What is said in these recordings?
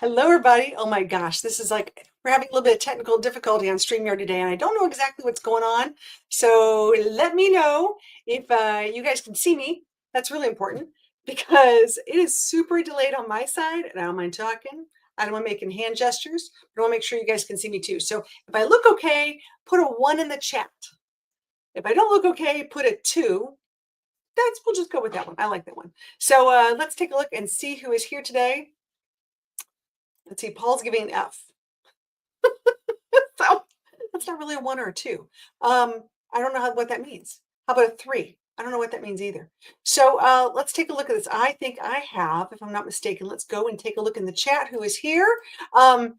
Hello, everybody. Oh my gosh, this is like we're having a little bit of technical difficulty on StreamYard today, and I don't know exactly what's going on. So let me know if you guys can see me. That's really important because it is super delayed on my side, and I don't mind talking. I don't want making hand gestures, but I want to make sure you guys can see me too. So if I look okay, put a 1 in the chat. If I don't look okay, put a 2. We'll just go with that one. I like that one. So let's take a look and see who is here today. Let's see, Paul's giving an F. So that's not really a 1 or a 2. I don't know what that means. How about a 3? I don't know what that means either. So let's take a look at this. I think I have, if I'm not mistaken, let's go and take a look in the chat who is here. Paul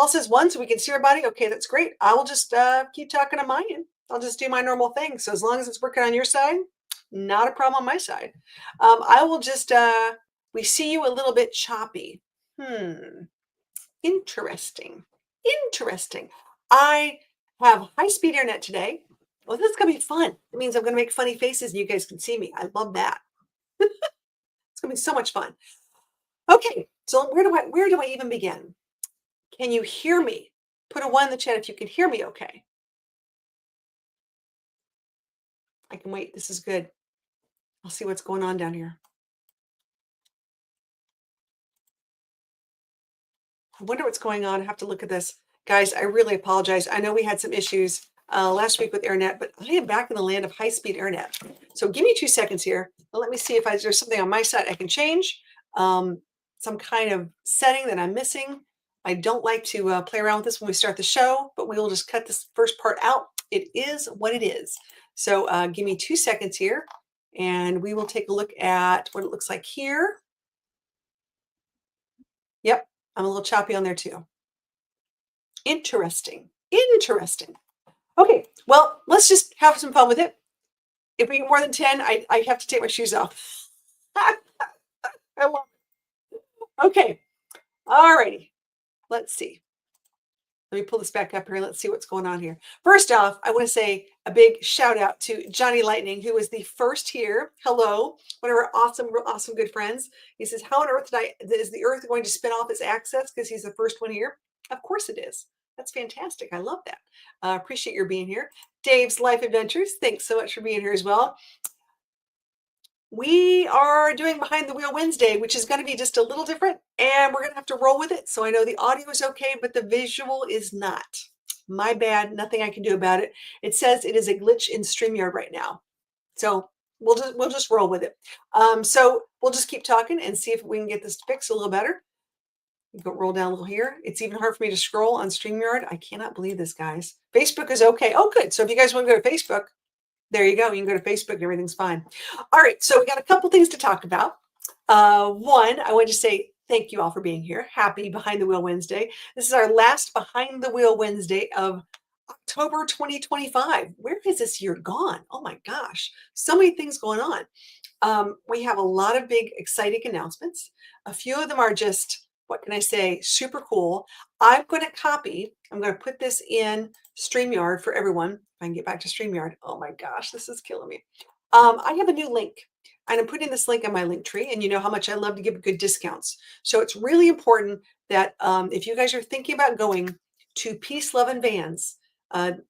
says 1, so we can see everybody. Okay, that's great. I will just keep talking on my end. I'll just do my normal thing. So as long as it's working on your side, not a problem on my side. I will just, we see you a little bit choppy. Interesting. Interesting. I have high-speed internet today. Well, this is going to be fun. It means I'm going to make funny faces and you guys can see me. I love that. It's going to be so much fun. Okay, so where do I even begin? Can you hear me? Put a 1 in the chat if you can hear me okay. I can wait. This is good. I'll see what's going on down here. I wonder what's going on. I have to look at this. Guys, I really apologize. I know we had some issues last week with internet, but I am back in the land of high-speed internet. So give me 2 seconds here. Let me see if there's something on my side I can change, some kind of setting that I'm missing. I don't like to play around with this when we start the show, but we will just cut this first part out. It is what it is. So give me 2 seconds here, and we will take a look at what it looks like here. Yep, I'm a little choppy on there too. Interesting. Interesting. Okay, well, let's just have some fun with it. If we get more than 10, I have to take my shoes off. I love it. Okay, all righty. Let's see. Let me pull this back up here. Let's see what's going on here. First off, I want to say a big shout out to Johnny Lightning, who was the first here. Hello, one of our awesome, awesome good friends. He says, how on earth is the earth going to spin off its axis because he's the first one here? Of course it is. That's fantastic. I love that. Appreciate your being here. Dave's Life Adventures, thanks so much for being here as well. We are doing Behind the Wheel Wednesday, which is going to be just a little different, and we're going to have to roll with it. So I know the audio is okay, but the visual is not. My bad. Nothing I can do about it. It says it is a glitch in StreamYard right now. So we'll just roll with it. So we'll just keep talking and see if we can get this fixed a little better. Go roll down a little here. It's even hard for me to scroll on StreamYard. I cannot believe this, guys. Facebook is okay. Oh, good. So if you guys want to go to Facebook, there you go. You can go to Facebook. Everything's fine. All right. So we got a couple things to talk about. One, I want to say thank you all for being here. Happy Behind the Wheel Wednesday. This is our last Behind the Wheel Wednesday of October 2025. Where has this year gone? Oh my gosh. So many things going on. We have a lot of big, exciting announcements. A few of them are just, what can I say, super cool. I'm going to put this in StreamYard for everyone. If I can get back to StreamYard. Oh my gosh, this is killing me. I have a new link. And I'm putting this link on my link tree, and you know how much I love to give good discounts. So it's really important that if you guys are thinking about going to Peace, Love, and Vans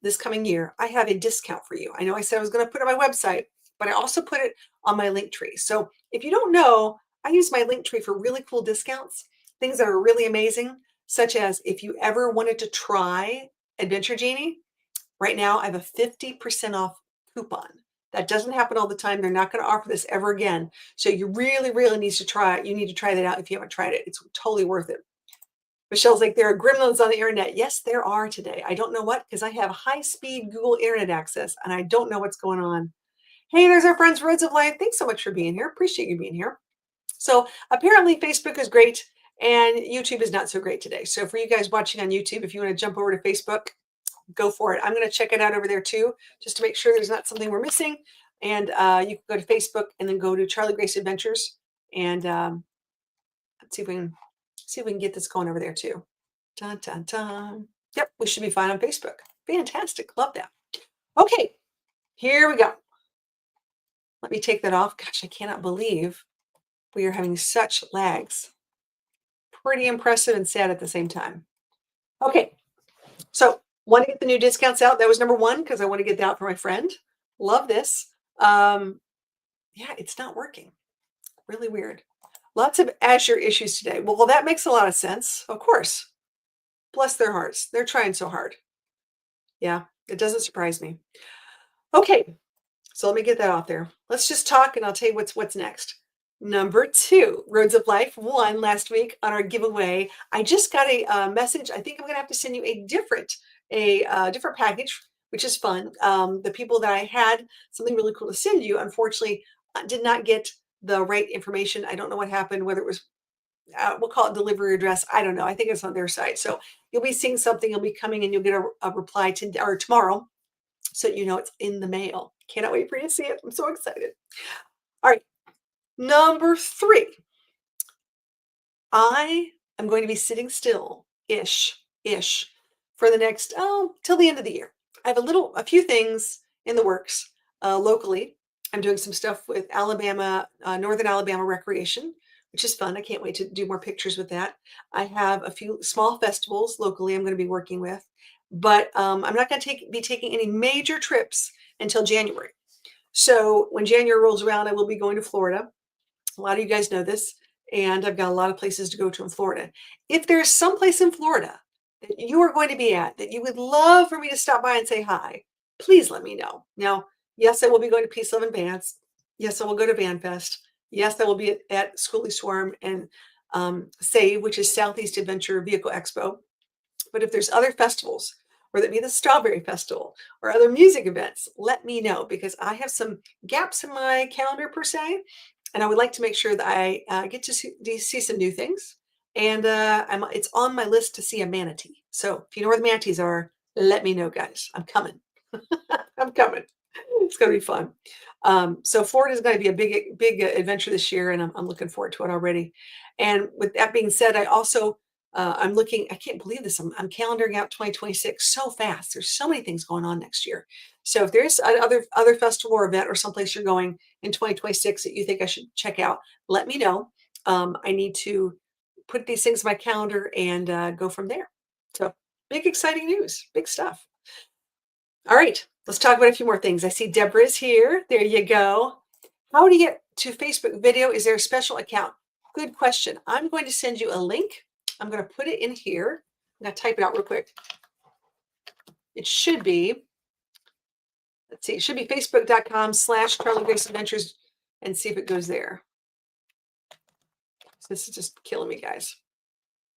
this coming year, I have a discount for you. I know I said I was going to put it on my website, but I also put it on my link tree. So if you don't know, I use my link tree for really cool discounts, things that are really amazing, such as if you ever wanted to try Adventure Genie, right now I have a 50% off coupon. That doesn't happen all the time. They're not going to offer this ever again. So you really, really need to try it. You need to try that out if you haven't tried it. It's totally worth it. Michelle's like, there are gremlins on the internet. Yes, there are today. I don't know what, because I have high-speed Google internet access, and I don't know what's going on. Hey, there's our friends, Reds of Life. Thanks so much for being here. Appreciate you being here. So apparently Facebook is great, and YouTube is not so great today. So for you guys watching on YouTube, if you want to jump over to Facebook, go for it. I'm going to check it out over there too, just to make sure there's not something we're missing. And you can go to Facebook and then go to Charlie Grace Adventures, and let's see if we can get this going over there too. Dun, dun, dun. Yep, we should be fine on Facebook. Fantastic. Love that. Okay, here we go. Let me take that off. Gosh, I cannot believe we are having such lags. pretty impressive and sad at the same time. Okay, so want to get the new discounts out. That was number one because I want to get that out for my friend. Love this. Um, yeah, it's not working. Really weird. Lots of Azure issues today. Well, that makes a lot of sense. Of course. Bless their hearts. They're trying so hard. Yeah, it doesn't surprise me. Okay, so let me get that out there. Let's just talk and I'll tell you what's next. Number two, Roads of Life won last week on our giveaway. I just got a message. I think I'm going to have to send you a different package, which is fun. The people that I had something really cool to send you, unfortunately, did not get the right information. I don't know what happened, whether it was we'll call it delivery address. I don't know. I think it's on their site. So you'll be seeing something. You'll be coming and you'll get a reply or tomorrow, so you know it's in the mail. Cannot wait for you to see it. I'm so excited. All right, number three. I am going to be sitting still ish for the next till the end of the year. I have a few things in the works locally. I'm doing some stuff with Alabama, Northern Alabama Recreation, which is fun. I can't wait to do more pictures with that. I have a few small festivals locally I'm going to be working with, but I'm not going to be taking any major trips until January. So when January rolls around, I will be going to Florida. A lot of you guys know this, and I've got a lot of places to go to in Florida. If there's some place in Florida that you are going to be at that you would love for me to stop by and say hi, please let me know. Now, yes, I will be going to Peace, Love, and Bands. Yes, I will go to Van Fest. Yes, I will be at Schoolie Swarm and SAVE, which is Southeast Adventure Vehicle Expo. But if there's other festivals, whether it be the Strawberry Festival or other music events, let me know because I have some gaps in my calendar per se, and I would like to make sure that I get to see some new things. And it's on my list to see a manatee. So if you know where the manatees are, let me know, guys. I'm coming. I'm coming. It's going to be fun. So Florida is going to be a big adventure this year, and I'm looking forward to it already. And with that being said, I also I'm looking. I can't believe this. I'm calendaring out 2026 so fast. There's so many things going on next year. So if there's other festival or event or someplace you're going in 2026 that you think I should check out, let me know. I need to put these things in my calendar and go from there. So big exciting news, big stuff. All right, let's talk about a few more things. I see Deborah is here. There you go. How do you get to Facebook video? Is there a special account? Good question. I'm going to send you a link. I'm going to put it in here. I'm going to type it out real quick. It should be, let's see, it should be facebook.com/Charlie Grace Adventures and see if it goes there. This is just killing me, guys.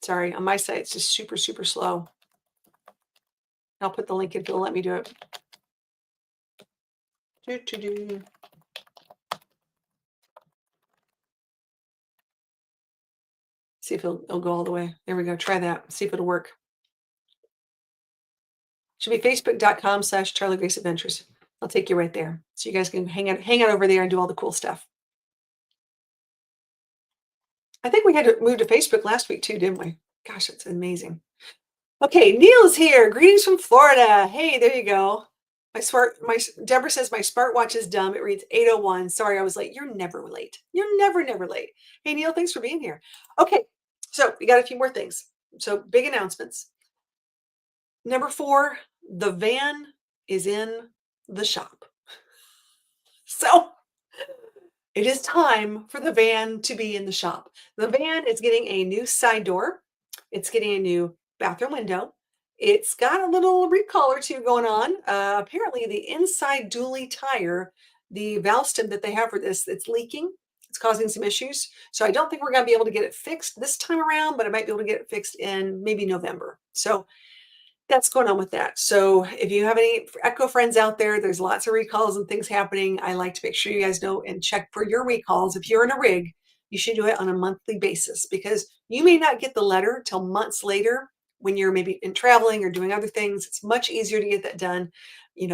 Sorry, on my site, it's just super, super slow. I'll put the link if it'll let me do it. See if it'll go all the way. There we go. Try that. See if it'll work. Should be facebook.com/Charlie Grace Adventures. I'll take you right there. So you guys can hang out over there and do all the cool stuff. I think we had to move to Facebook last week too, didn't we? Gosh, that's amazing. Okay, Neil's here. Greetings from Florida. Hey, there you go. Deborah says my smartwatch is dumb. It reads 8:01. Sorry, I was late. You're never late. You're never late. Hey, Neil, thanks for being here. Okay, so we got a few more things. So big announcements. Number 4, the van is in the shop. So it is time for the van to be in the shop. The van is getting a new side door. It's getting a new bathroom window. It's got a little recall or two going on. Apparently, the inside dually tire, the valve stem that they have for this, it's leaking. It's causing some issues. So I don't think we're going to be able to get it fixed this time around, but I might be able to get it fixed in maybe November. So that's going on with that. So if you have any Echo friends out there, there's lots of recalls and things happening. I like to make sure you guys know and check for your recalls. If you're in a rig, you should do it on a monthly basis because you may not get the letter till months later when you're maybe in traveling or doing other things. It's much easier to get that done,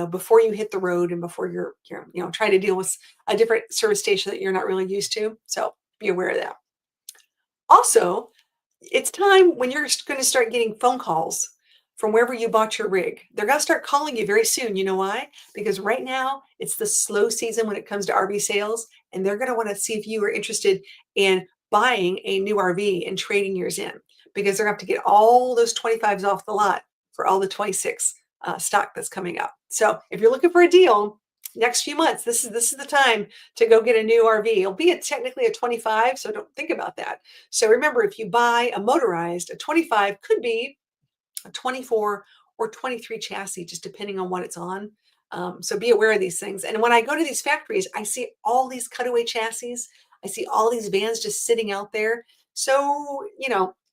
before you hit the road and before you're trying to deal with a different service station that you're not really used to. So be aware of that. Also, it's time when you're going to start getting phone calls from wherever you bought your rig. They're going to start calling you very soon. You know why? Because right now it's the slow season when it comes to RV sales, and they're going to want to see if you are interested in buying a new RV and trading yours in. because they're going to have to get all those 25s off the lot for all the 26 stock that's coming up. So if you're looking for a deal, next few months, this is the time to go get a new RV. It'll be technically a 25, so don't think about that. So remember, if you buy a motorized, a 25 could be a 24 or 23 chassis, just depending on what it's on. So be aware of these things. And when I go to these factories, I see all these cutaway chassis. I see all these vans just sitting out there. So,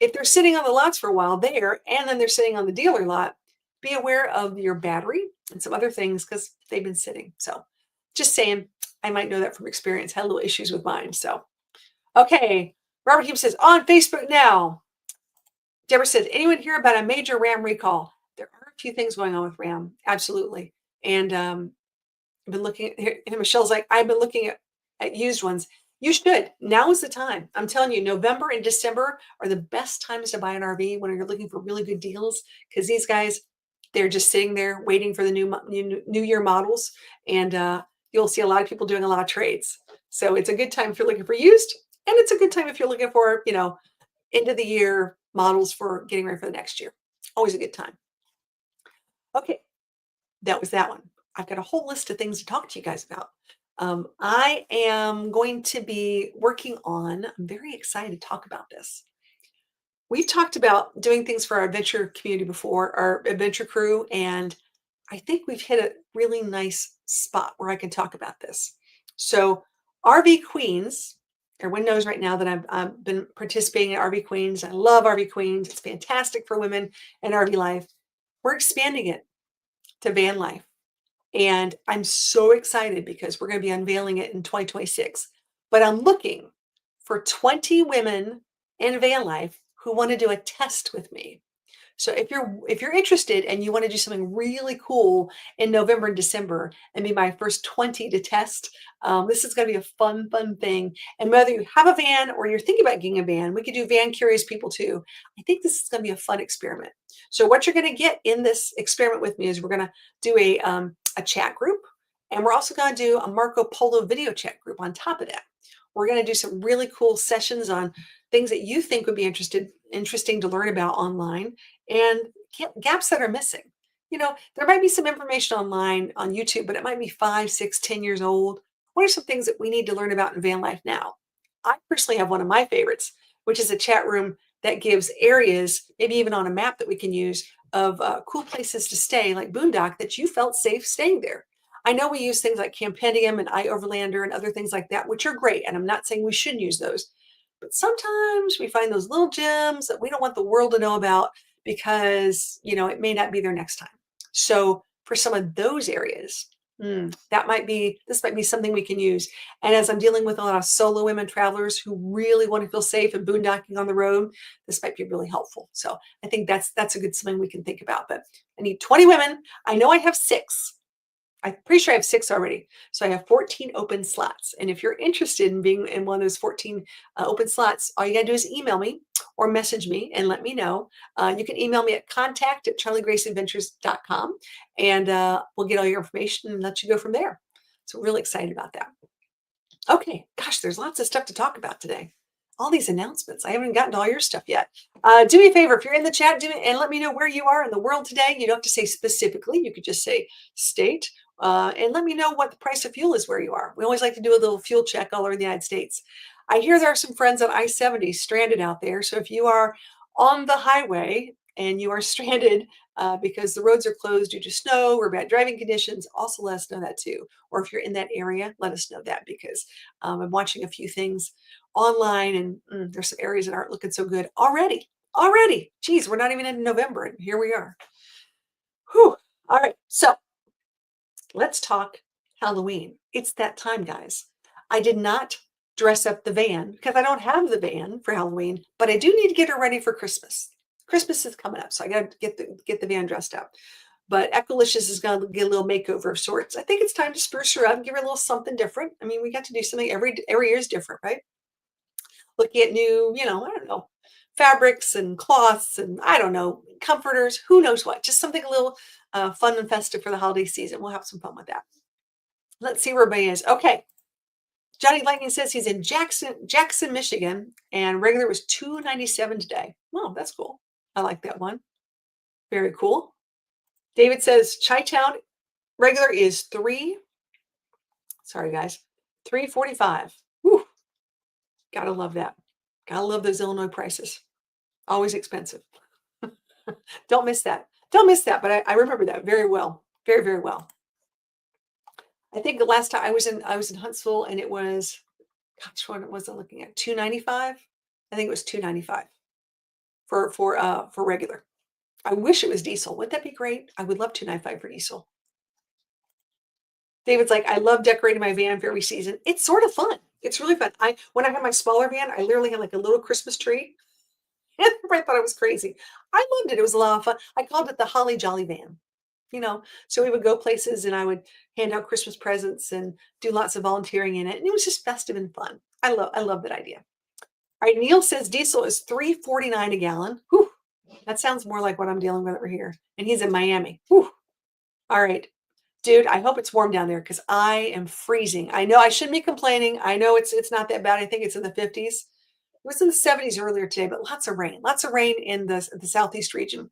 if they're sitting on the lots for a while there, and then they're sitting on the dealer lot, be aware of your battery and some other things because they've been sitting. So just saying, I might know that from experience, had little issues with mine. So, okay. Robert Hume says, on Facebook now. Deborah says, anyone hear about a major RAM recall? There are a few things going on with RAM. Absolutely. And I've been looking at, and Michelle's like, I've been looking at used ones. You should. Now is the time. I'm telling you, November and December are the best times to buy an RV when you're looking for really good deals, because these guys, they're just sitting there waiting for the new year models. And you'll see a lot of people doing a lot of trades. So it's a good time if you're looking for used. And it's a good time if you're looking for, end of the year models for getting ready for the next year. Always a good time. Okay, that was that one. I've got a whole list of things to talk to you guys about. I am going to be working on, I'm very excited to talk about this. We've talked about doing things for our adventure community before, our adventure crew, and I think we've hit a really nice spot where I can talk about this. So RV Queens, everyone knows right now that I've been participating in RV Queens. I love RV Queens. It's fantastic for women in RV life. We're expanding it to van life. And I'm so excited because we're going to be unveiling it in 2026. But I'm looking for 20 women in van life who want to do a test with me. So if you're interested and you want to do something really cool in November and December and be my first 20 to test, this is going to be a fun thing. And whether you have a van or you're thinking about getting a van, we could do van curious people too. I think this is going to be a fun experiment. So what you're going to get in this experiment with me is we're going to do a chat group, and we're also going to do a Marco Polo video chat group on top of that. We're going to do some really cool sessions on things that you think would be interesting to learn about online, and gaps that are missing. There might be some information online on YouTube, but it might be 5, 6, 10 years old. What are some things that we need to learn about in van life now? I personally have one of my favorites, which is a chat room that gives areas, maybe even on a map that we can use, of cool places to stay, like Boondock, that you felt safe staying there. I know we use things like Campendium and iOverlander and other things like that, which are great. And I'm not saying we shouldn't use those. But sometimes we find those little gems that we don't want the world to know about because, it may not be there next time. So for some of those areas, this might be something we can use. And as I'm dealing with a lot of solo women travelers who really want to feel safe and boondocking on the road, this might be really helpful. So I think that's a good something we can think about. But I need 20 women. I know I have 6. I'm pretty sure I have 6 already. So I have 14 open slots. And if you're interested in being in one of those 14 open slots, all you got to do is email me or message me and let me know. You can email me at contact@charliegraceadventures.com, and we'll get all your information and let you go from there. So we're really excited about that. Okay, gosh, there's lots of stuff to talk about today. All these announcements. I haven't gotten to all your stuff yet. Do me a favor, if you're in the chat, do me and let me know where you are in the world today. You don't have to say specifically. You could just say state, and let me know what the price of fuel is where you are. We always like to do a little fuel check all over the United States. I hear there are some friends on I-70 stranded out there. So if you are on the highway and you are stranded because the roads are closed due to snow or bad driving conditions, also let us know that too. Or if you're in that area, let us know that, because I'm watching a few things online, and there's some areas that aren't looking so good already. Geez, we're not even in November and here we are. Whew. All right, so let's talk Halloween. It's that time, guys. I did not dress up the van because I don't have the van for Halloween, but I do need to get her ready for Christmas. Christmas is coming up, so I got to get the van dressed up. But Ecolicious is going to get a little makeover of sorts. I think it's time to spruce her up and give her a little something different. I mean, we got to do something every year is different, right? Looking at new, I don't know, fabrics and cloths and I don't know, comforters, who knows what. Just something a little fun and festive for the holiday season. We'll have some fun with that. Let's see where everybody is. Okay. Johnny Lightning says he's in Jackson, Michigan, and regular was $2.97 today. Oh, that's cool. I like that one. Very cool. David says Chi-Town regular is sorry guys, 345. Whew, gotta love that. Gotta love those Illinois prices. Always expensive. Don't miss that. Don't miss that, but I remember that very well. Very, very well. I think the last time I was in Huntsville and it was, gosh, what was I looking at? 295. I think it was 295 for regular. I wish it was diesel. Wouldn't that be great? I would love 295 for diesel. David's like, I love decorating my van for every season. It's sort of fun. It's really fun. When I had my smaller van, I literally had like a little Christmas tree. And everybody thought I was crazy. I loved it. It was a lot of fun. I called it the Holly Jolly Van. So we would go places and I would hand out Christmas presents and do lots of volunteering in it. And it was just festive and fun. I love that idea. All right, Neil says diesel is 3.49 a gallon. Whew, that sounds more like what I'm dealing with over here. And he's in Miami. Whew. All right. Dude, I hope it's warm down there because I am freezing. I know I shouldn't be complaining. I know it's not that bad. I think it's in the 50s. It was in the 70s earlier today, but lots of rain. Lots of rain in the southeast region.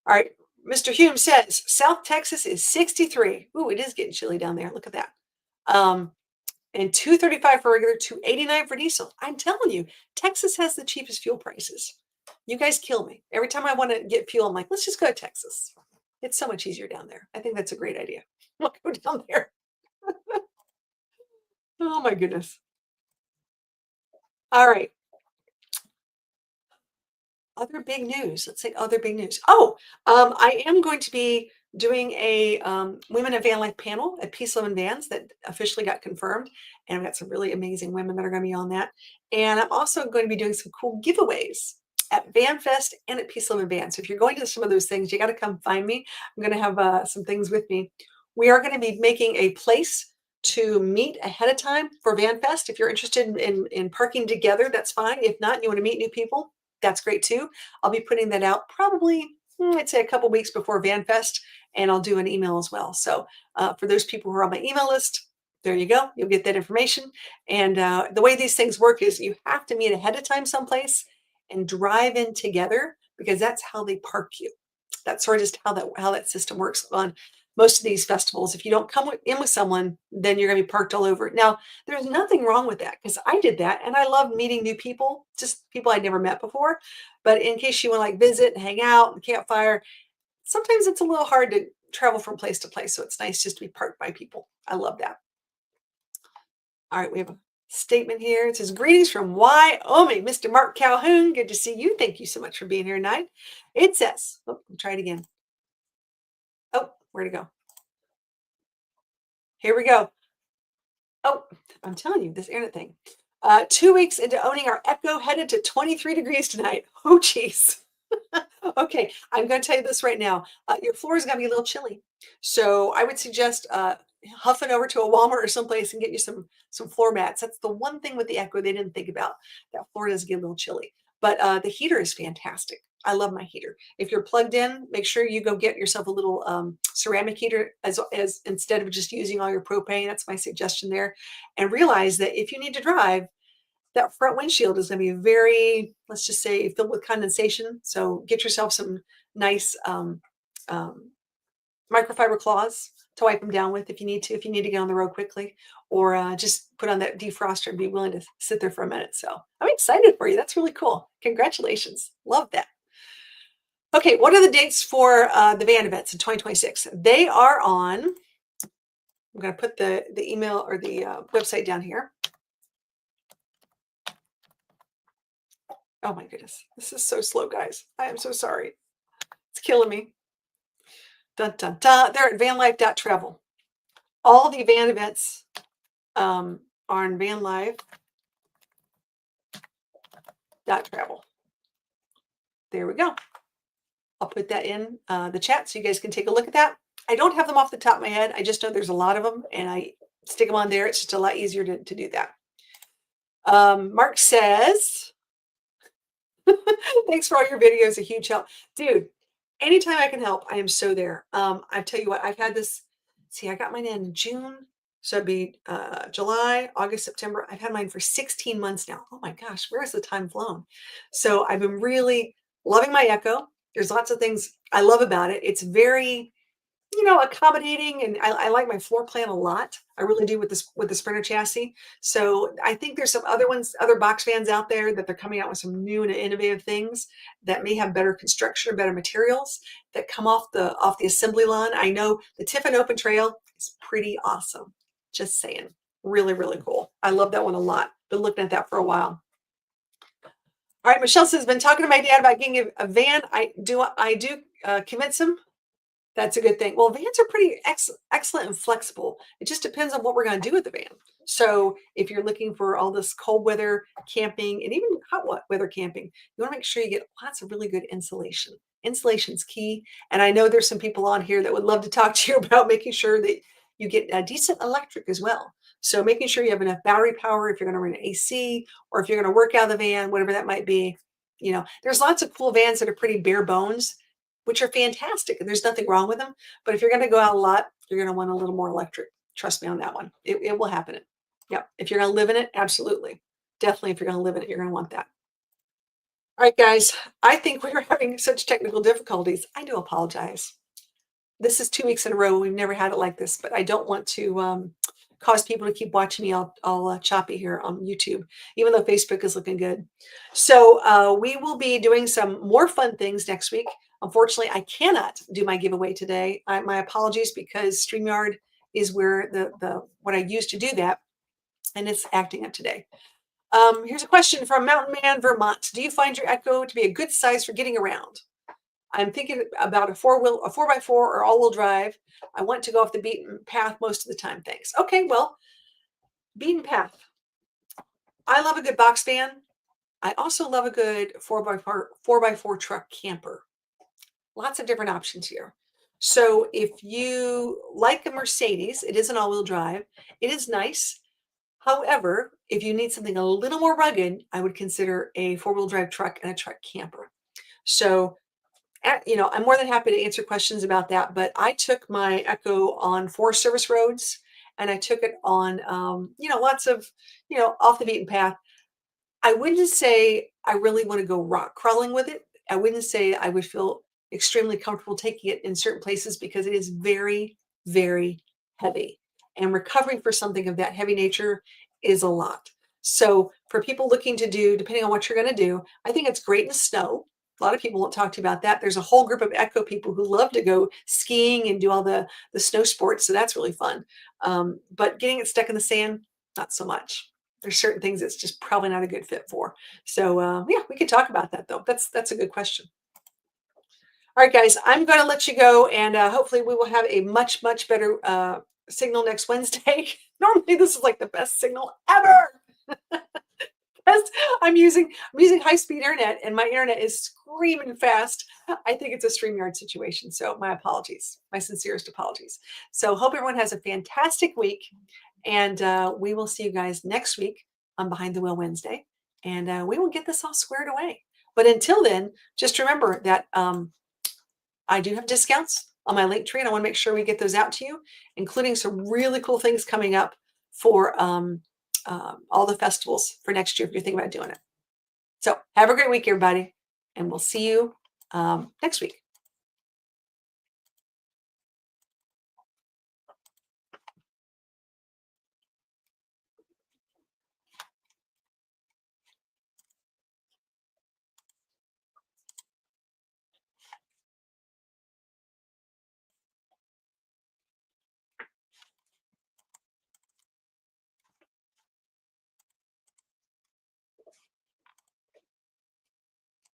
All right. Mr. Hume says South Texas is 63. Ooh, it is getting chilly down there. Look at that. And 235 for regular, 289 for diesel. I'm telling you, Texas has the cheapest fuel prices. You guys kill me. Every time I want to get fuel, I'm like, let's just go to Texas. It's so much easier down there. I think that's a great idea. We'll go down there. Oh my goodness. All right. Other big news. Let's say other big news. Oh, I am going to be doing a Women of Van Life panel at Peace Love and Vans that officially got confirmed. And I've got some really amazing women that are going to be on that. And I'm also going to be doing some cool giveaways at VanFest and at Peace Love and Vans. So if you're going to some of those things, you got to come find me. I'm going to have some things with me. We are going to be making a place to meet ahead of time for VanFest. If you're interested in parking together, that's fine. If not, you want to meet new people, that's great too. I'll be putting that out probably, I'd say a couple weeks before VanFest, and I'll do an email as well. So for those people who are on my email list, there you go. You'll get that information. And the way these things work is you have to meet ahead of time someplace and drive in together because that's how they park you. That's sort of just how that system works on most of these festivals. If you don't come in with someone, then you're going to be parked all over. Now, there's nothing wrong with that because I did that and I love meeting new people, just people I'd never met before. But in case you want to like visit and hang out and campfire, sometimes it's a little hard to travel from place to place. So it's nice just to be parked by people. I love that. All right, we have a statement here. It says, greetings from Wyoming, Mr. Mark Calhoun. Good to see you. Thank you so much for being here tonight. It says, oh, I'll try it again. Oh, where'd it go? Here we go. Oh, I'm telling you, this internet thing. 2 weeks into owning our Echo, headed to 23 degrees tonight. Oh, geez. Okay, I'm going to tell you this right now. Your floor is going to be a little chilly. So I would suggest huffing over to a Walmart or someplace and get you some floor mats. That's the one thing with the Echo they didn't think about. That floor does get a little chilly. But the heater is fantastic. I love my heater. If you're plugged in, make sure you go get yourself a little ceramic heater as instead of just using all your propane. That's my suggestion there. And realize that if you need to drive, that front windshield is going to be very, let's just say, filled with condensation. So get yourself some nice um, microfiber cloths to wipe them down with if you need to get on the road quickly, or just put on that defroster and be willing to sit there for a minute. So I'm excited for you. That's really cool. Congratulations. Love that. Okay, what are the dates for the van events in 2026? They are on, I'm going to put the email or the website down here. Oh my goodness. This is so slow, guys. I am so sorry. It's killing me. Dun, dun, dun. They're at vanlife.travel. All the van events are on vanlife.travel. There we go. I'll put that in the chat so you guys can take a look at that. I don't have them off the top of my head. I just know there's a lot of them and I stick them on there. It's just a lot easier to do that. Mark says, thanks for all your videos, a huge help. Dude, anytime I can help, I am so there. I tell you what, I've had this, see, I got mine in June So it'd be July, August, September. I've had mine for 16 months now. Oh my gosh, where has the time flown? So I've been really loving my Echo. There's lots of things I love about it. It's very, accommodating, and I like my floor plan a lot. I really do with the Sprinter chassis. So I think there's some other ones, other box fans out there that they're coming out with some new and innovative things that may have better construction or better materials that come off the assembly line. I know the Tiffin Open Trail is pretty awesome. Just saying, really, really cool. I love that one a lot. Been looking at that for a while. All right, Michelle says, been talking to my dad about getting a van. I do convince him. That's a good thing. Well, vans are pretty excellent and flexible. It just depends on what we're going to do with the van. So if you're looking for all this cold weather camping and even hot weather camping, you want to make sure you get lots of really good insulation. Insulation's key. And I know there's some people on here that would love to talk to you about making sure that you get a decent electric as well. So making sure you have enough battery power if you're going to run an AC or if you're going to work out of the van, whatever that might be. There's lots of cool vans that are pretty bare bones, which are fantastic, and there's nothing wrong with them. But if you're going to go out a lot, you're going to want a little more electric. Trust me on that one. It will happen. Yep. If you're going to live in it, absolutely. Definitely, if you're going to live in it, you're going to want that. All right, guys. I think we are having such technical difficulties. I do apologize. This is 2 weeks in a row. We've never had it like this, but I don't want to cause people to keep watching me all choppy here on YouTube, even though Facebook is looking good. So we will be doing some more fun things next week. Unfortunately, I cannot do my giveaway today. My apologies, because StreamYard is where the what I use to do that, and it's acting up today. Here's a question from Mountain Man, Vermont. Do you find your Echo to be a good size for getting around? I'm thinking about a 4x4 or all-wheel drive. I want to go off the beaten path most of the time. Thanks. Okay, well, beaten path. I love a good box van. I also love a good 4x4 truck camper. Lots of different options here. So if you like a Mercedes, it is an all-wheel drive. It is nice. However, if you need something a little more rugged, I would consider a four-wheel drive truck and a truck camper. So I'm more than happy to answer questions about that, but I took my Echo on 4 service roads, and I took it on, lots of, off the beaten path. I wouldn't say I really want to go rock crawling with it. I wouldn't say I would feel extremely comfortable taking it in certain places because it is very, very heavy. And recovering for something of that heavy nature is a lot. So for people looking to do, depending on what you're going to do, I think it's great in the snow. A lot of people won't talk to you about that. There's a whole group of Echo people who love to go skiing and do all the snow sports. So that's really fun. But getting it stuck in the sand, not so much. There's certain things it's just probably not a good fit for. So yeah, we could talk about that though. That's a good question. All right, guys, I'm going to let you go, and hopefully we will have a much, much better signal next Wednesday. Normally this is like the best signal ever. I'm using high-speed internet, and my internet is screaming fast. I think it's a StreamYard situation. So my apologies, my sincerest apologies. So hope everyone has a fantastic week, and we will see you guys next week on Behind the Wheel Wednesday, and we will get this all squared away. But until then, just remember that I do have discounts on my link tree, and I want to make sure we get those out to you, including some really cool things coming up for all the festivals for next year if you're thinking about doing it. So have a great week, everybody, and we'll see you next week.